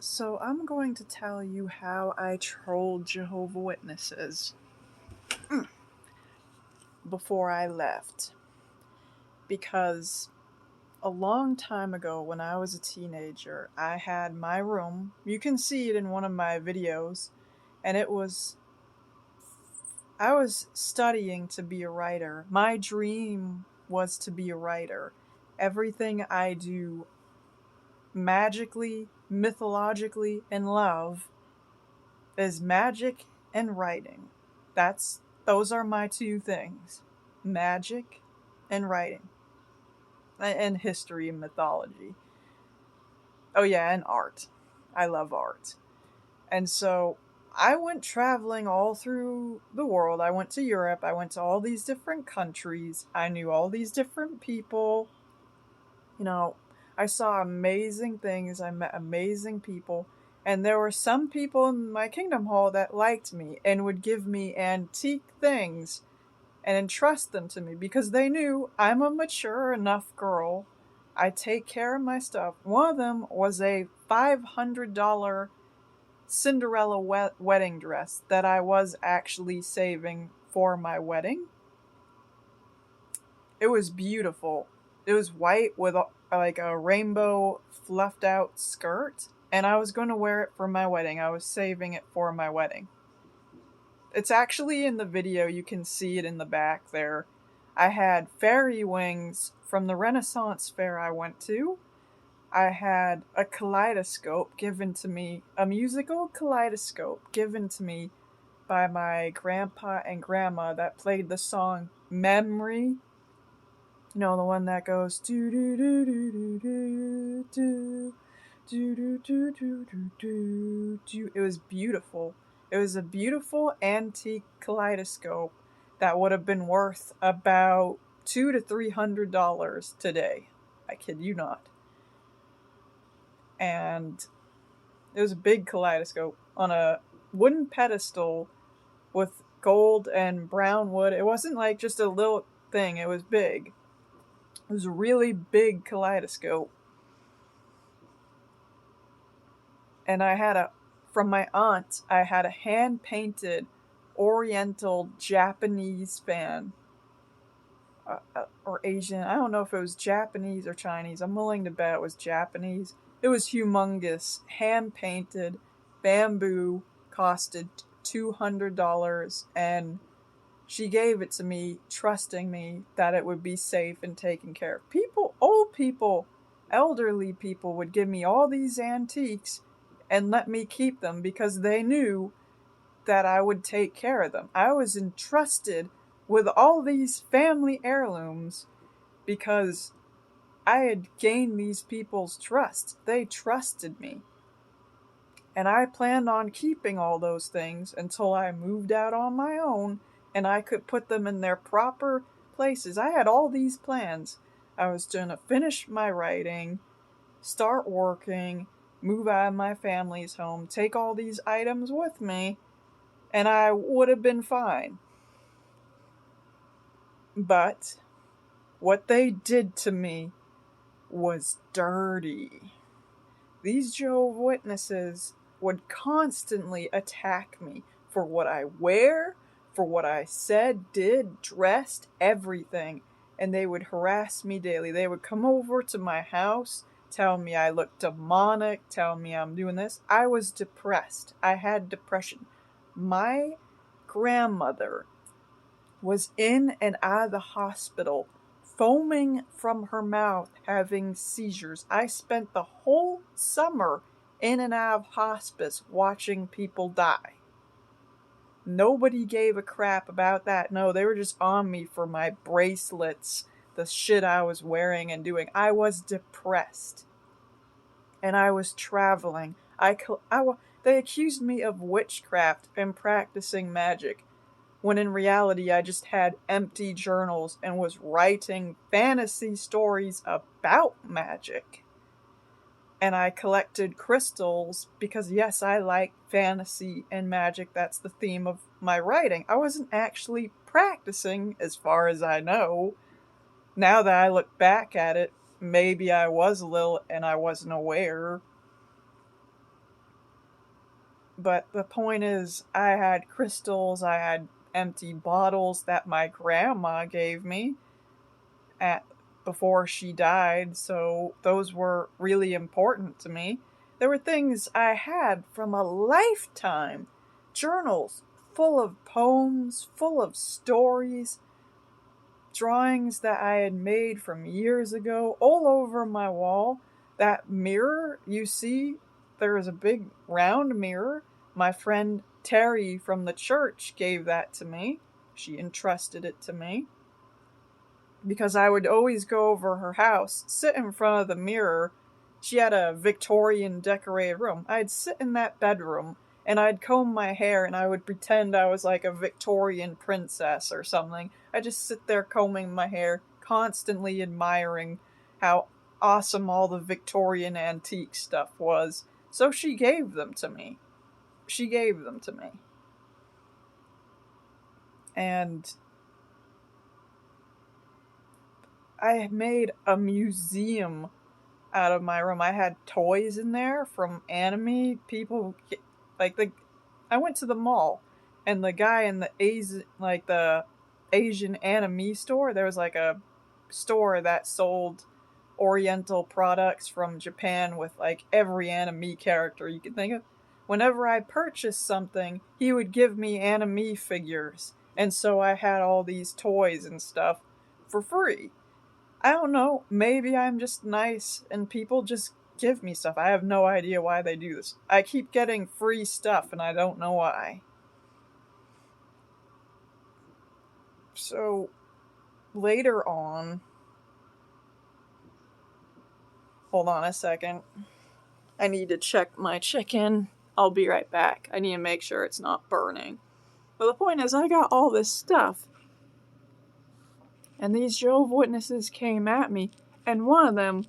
So I'm going to tell you how I trolled Jehovah Witnesses before I left. Because a long time ago, when I was a teenager, I had my room. You can see it in one of my videos. And I was studying to be a writer. My dream was to be a writer. Everything I do magically, mythologically, in love is magic and writing. Those are my two things. Magic and writing. And history and mythology. Oh yeah, and art. I love art. And so I went traveling all through the world. I went to Europe. I went to all these different countries. I knew all these different people. You know, I saw amazing things. I met amazing people. And there were some people in my kingdom hall that liked me and would give me antique things and entrust them to me because they knew I'm a mature enough girl. I take care of my stuff. One of them was a $500 Cinderella wedding dress that I was actually saving for my wedding. It was beautiful. It was white with like a rainbow fluffed out skirt, and I was going to wear it for my wedding. I was saving it for my wedding. It's actually in the video, you can see it in the back there. I had fairy wings from the Renaissance fair I went to. I had a kaleidoscope given to me, a musical kaleidoscope given to me by my grandpa and grandma that played the song Memory. You know, the one that goes do do do do do do do do do do do do do. It was beautiful. It was a beautiful antique kaleidoscope that would have been worth about $200 to $300 today. I kid you not. And it was a big kaleidoscope on a wooden pedestal with gold and brown wood. It wasn't like just a little thing, it was big. It was a really big kaleidoscope. And from my aunt, I had a hand painted Oriental Japanese fan. Or Asian. I don't know if it was Japanese or Chinese. I'm willing to bet it was Japanese. It was humongous. Hand painted, bamboo, costed $200, and she gave it to me, trusting me that it would be safe and taken care of. Old people, elderly people would give me all these antiques and let me keep them because they knew that I would take care of them. I was entrusted with all these family heirlooms because I had gained these people's trust. They trusted me. And I planned on keeping all those things until I moved out on my own and I could put them in their proper places. I had all these plans. I was going to finish my writing, start working, move out of my family's home, take all these items with me, and I would have been fine. But what they did to me was dirty. These Jehovah's Witnesses would constantly attack me for what I wear, for what I said, did, dressed, everything. And they would harass me daily. They would come over to my house, tell me I looked demonic, tell me I'm doing this. I was depressed. I had depression. My grandmother was in and out of the hospital, foaming from her mouth, having seizures. I spent the whole summer in and out of hospice watching people die. Nobody gave a crap about that. No, they were just on me for my bracelets, the shit I was wearing and doing. I was depressed. And I was traveling. They accused me of witchcraft and practicing magic, when in reality I just had empty journals and was writing fantasy stories about magic. And I collected crystals because, yes, I like fantasy and magic. That's the theme of my writing. I wasn't actually practicing, as far as I know. Now that I look back at it, maybe I was a little and I wasn't aware. But the point is, I had crystals, I had empty bottles that my grandma gave me at before she died, so those were really important to me. There were things I had from a lifetime, journals full of poems, full of stories, drawings that I had made from years ago all over my wall. That mirror you see, there is a big round mirror. My friend Terry from the church gave that to me. She entrusted it to me because I would always go over her house, sit in front of the mirror. She had a Victorian decorated room. I'd sit in that bedroom and I'd comb my hair and I would pretend I was like a Victorian princess or something. I'd just sit there combing my hair, constantly admiring how awesome all the Victorian antique stuff was. So she gave them to me. She gave them to me. And I made a museum out of my room. I had toys in there from anime people. Like I went to the mall, and the guy in the Asian anime store. There was like a store that sold Oriental products from Japan with like every anime character you could think of. Whenever I purchased something, he would give me anime figures, and so I had all these toys and stuff for free. I don't know. Maybe I'm just nice and people just give me stuff. I have no idea why they do this. I keep getting free stuff and I don't know why. So later on, hold on a second. I need to check my chicken. I'll be right back. I need to make sure it's not burning. But the point is, I got all this stuff. And these Jehovah's Witnesses came at me. And one of them,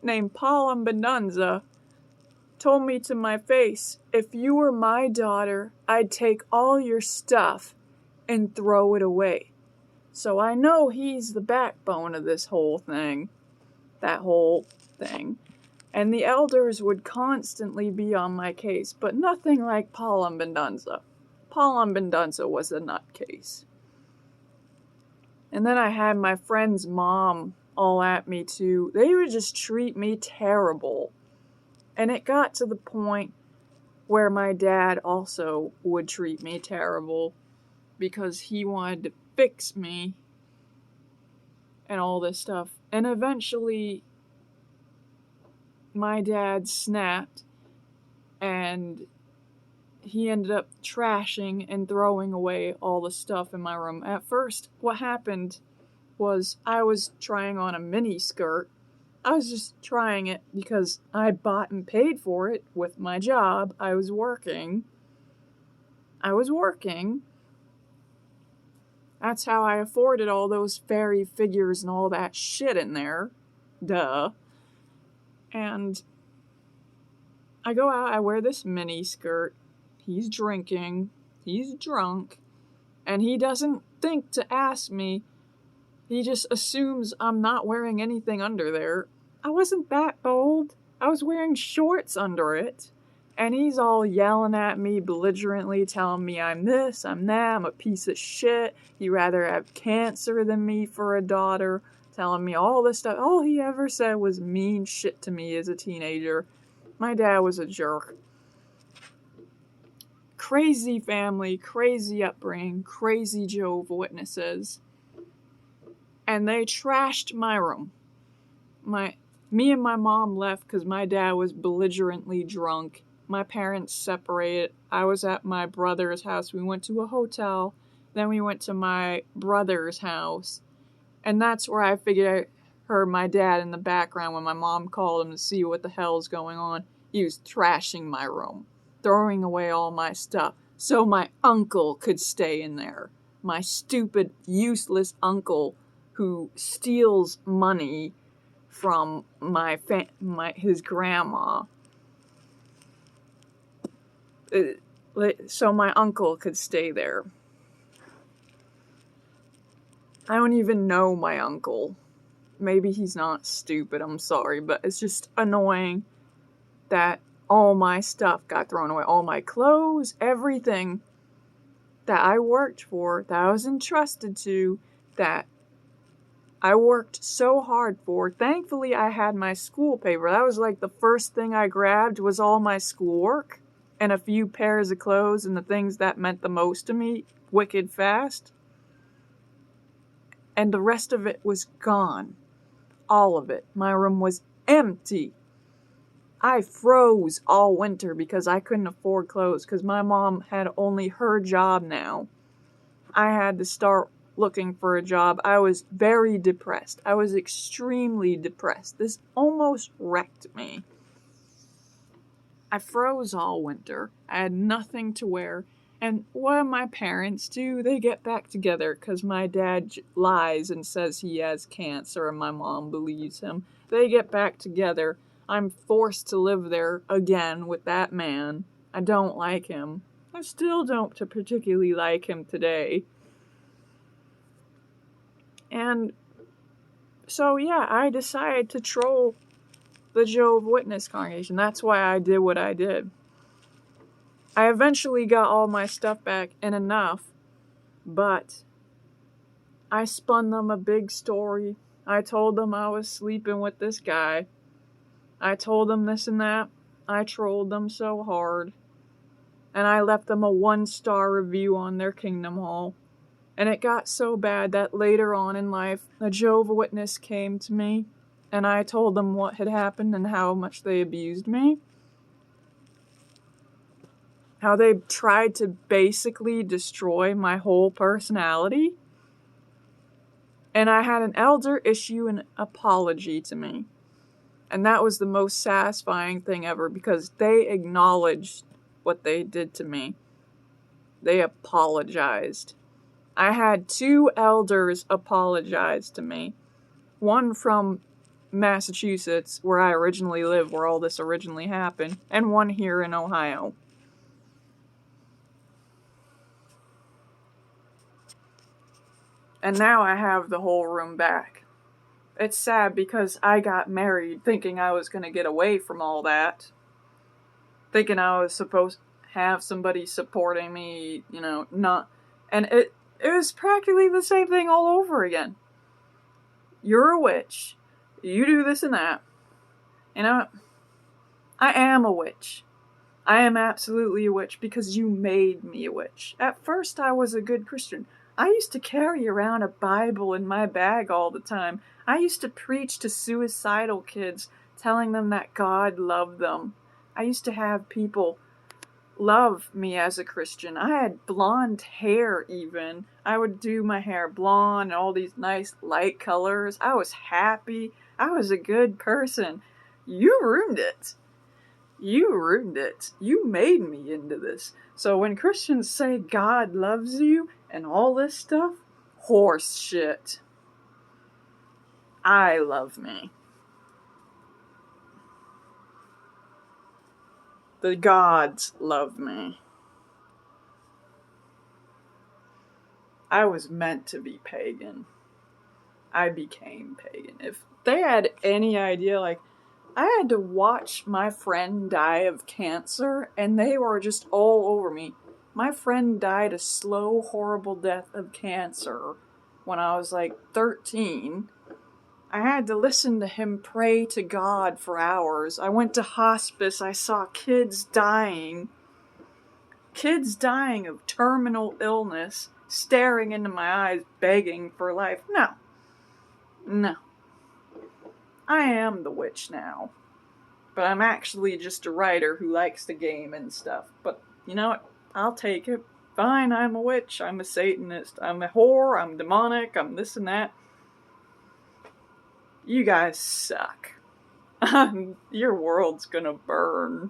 named Paul Benunza, told me to my face, if you were my daughter, I'd take all your stuff and throw it away. So I know he's the backbone of this whole thing. That whole thing. And the elders would constantly be on my case, but nothing like Paul Benunza. Paul Benunza was a nutcase. And then I had my friend's mom all at me too. They would just treat me terrible. And it got to the point where my dad also would treat me terrible because he wanted to fix me and all this stuff. And eventually, my dad snapped and he ended up trashing and throwing away all the stuff in my room. At first, what happened was I was trying on a mini skirt. I was just trying it because I bought and paid for it with my job. I was working. That's how I afforded all those fairy figures and all that shit in there. Duh. And I go out, I wear this mini skirt. He's drinking. He's drunk. And he doesn't think to ask me. He just assumes I'm not wearing anything under there. I wasn't that bold. I was wearing shorts under it. And he's all yelling at me belligerently, telling me I'm this, I'm that, I'm a piece of shit. He'd rather have cancer than me for a daughter. Telling me all this stuff. All he ever said was mean shit to me as a teenager. My dad was a jerk. Crazy family, crazy upbringing, crazy Jehovah's Witnesses. And they trashed my room. Me and my mom left because my dad was belligerently drunk. My parents separated. I was at my brother's house. We went to a hotel. Then we went to my brother's house. And that's where I figured I heard my dad in the background when my mom called him to see what the hell's going on. He was trashing my room, throwing away all my stuff so my uncle could stay in there. My stupid, useless uncle who steals money from his grandma. So my uncle could stay there. I don't even know my uncle. Maybe he's not stupid, I'm sorry, but it's just annoying that all my stuff got thrown away. All my clothes, everything that I worked for, that I was entrusted to, that I worked so hard for. Thankfully, I had my school paper. That was like the first thing I grabbed was all my schoolwork and a few pairs of clothes and the things that meant the most to me wicked fast. And the rest of it was gone. All of it. My room was empty. I froze all winter because I couldn't afford clothes because my mom had only her job now. I had to start looking for a job. I was very depressed. I was extremely depressed. This almost wrecked me. I froze all winter. I had nothing to wear. And what do my parents do? They get back together because my dad lies and says he has cancer and my mom believes him. They get back together. I'm forced to live there again with that man. I don't like him. I still don't particularly like him today. And so, yeah, I decided to troll the Jehovah's Witness congregation. That's why I did what I did. I eventually got all my stuff back and enough, but I spun them a big story. I told them I was sleeping with this guy. I told them this and that. I trolled them so hard. And I left them a 1-star review on their Kingdom Hall. And it got so bad that later on in life, a Jehovah's Witness came to me, and I told them what had happened and how much they abused me. How they tried to basically destroy my whole personality. And I had an elder issue an apology to me. And that was the most satisfying thing ever because they acknowledged what they did to me. They apologized. I had 2 elders apologize to me. One from Massachusetts, where I originally live, where all this originally happened, and one here in Ohio. And now I have the whole room back. It's sad because I got married thinking I was going to get away from all that. Thinking I was supposed to have somebody supporting me, not. And it was practically the same thing all over again. You're a witch. You do this and that. I am a witch. I am absolutely a witch because you made me a witch. At first I was a good Christian. I used to carry around a Bible in my bag all the time. I used to preach to suicidal kids, telling them that God loved them. I used to have people love me as a Christian. I had blonde hair even. I would do my hair blonde and all these nice light colors. I was happy. I was a good person. You ruined it. You ruined it. You made me into this. So when Christians say God loves you and all this stuff, horse shit. I love me. The gods love me. I was meant to be pagan. I became pagan. If they had any idea, I had to watch my friend die of cancer, and they were just all over me. My friend died a slow, horrible death of cancer when I was 13. I had to listen to him pray to God for hours. I went to hospice. I saw kids dying. Kids dying of terminal illness, staring into my eyes, begging for life. No. I am the witch now. But I'm actually just a writer who likes to game and stuff. But you know what? I'll take it. Fine, I'm a witch. I'm a Satanist. I'm a whore. I'm demonic. I'm this and that. You guys suck. Your world's gonna burn.